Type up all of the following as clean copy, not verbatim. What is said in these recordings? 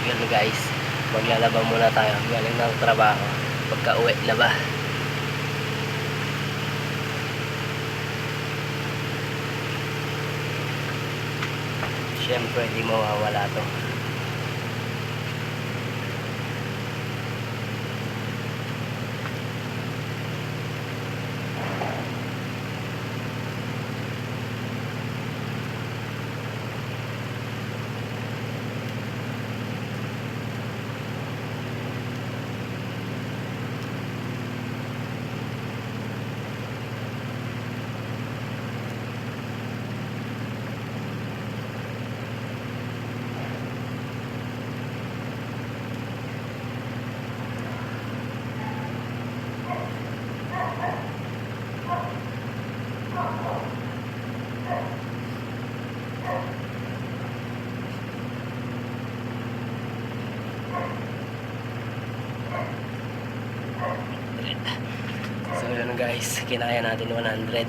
Yun guys, maglalaba muna tayo galing ng trabaho. Pagka uwi, laba. Siyempre di mawawala to. So yun guys, kinaya natin 100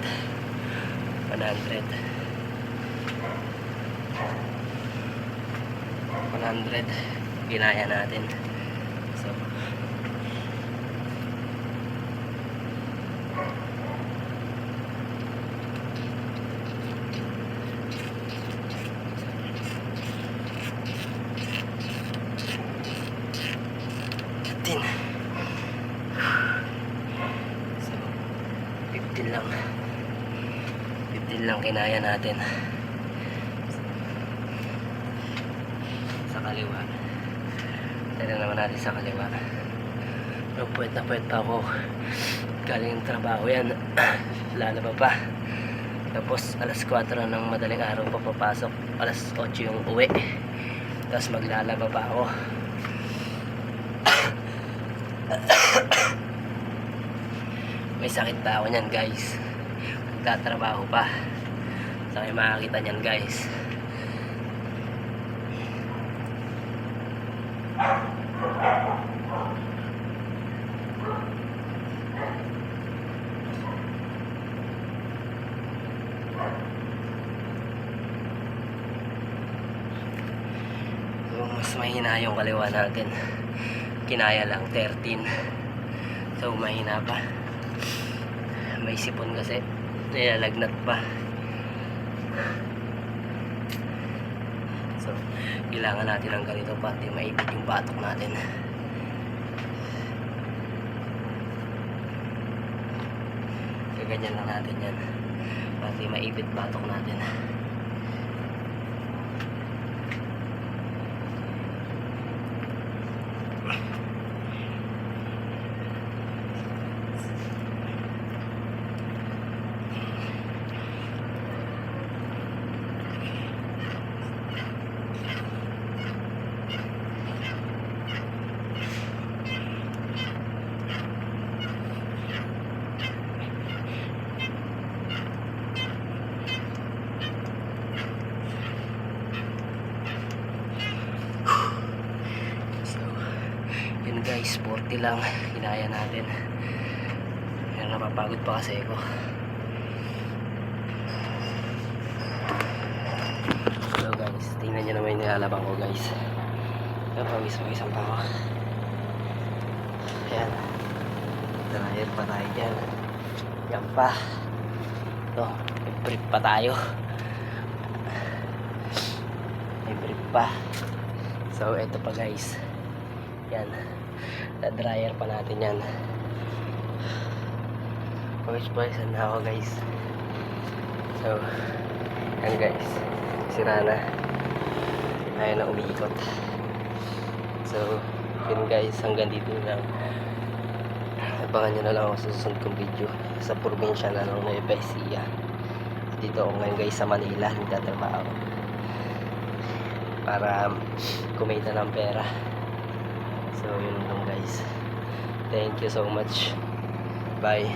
kinaya natin. So din 15 lang kinaya natin sa kaliwa. Tignan naman natin sa kaliwa. Pero puwet na puwet pa ako galing ng trabaho yan. Lalaba pa, tapos alas 4 ng madaling araw pa papasok, alas 8 yung uwi, tapos maglalaba pa ako. May sakit pa ako nyan guys, nagtatrabaho pa. So kayo makakita nyan guys. So mas mahina yung kaliwa natin, kinaya lang 13. So mahina pa, may sipon kasi, nilalagnat pa. So kailangan natin ng ganito pati maipit yung batok natin. So ganyan lang natin yan, pati maipit batok natin. Guys, 40 lang kinaya natin. Yan, napapagod pa kasi ako. So guys, tingnan nyo naman yung nilalabang ko guys. Pawis-pawisan pa ako. Ayan, dryer pa tayo dyan. Yan pa. Ito, may brief pa tayo. May brief pa. So ito pa guys, yan, na-dryer pa natin yan. Pawis-pawisan na ako guys. So yan guys, sira na, ayaw na umiikot. So yun guys, hanggang dito lang. Abangan nyo na lang ako sa susunod kong video sa probinsya na ng Nueva Ecija. Dito ako ngayon guys sa Manila, nagtatrabaho para kumita ng pera. So yun lang guys, thank you so much, bye.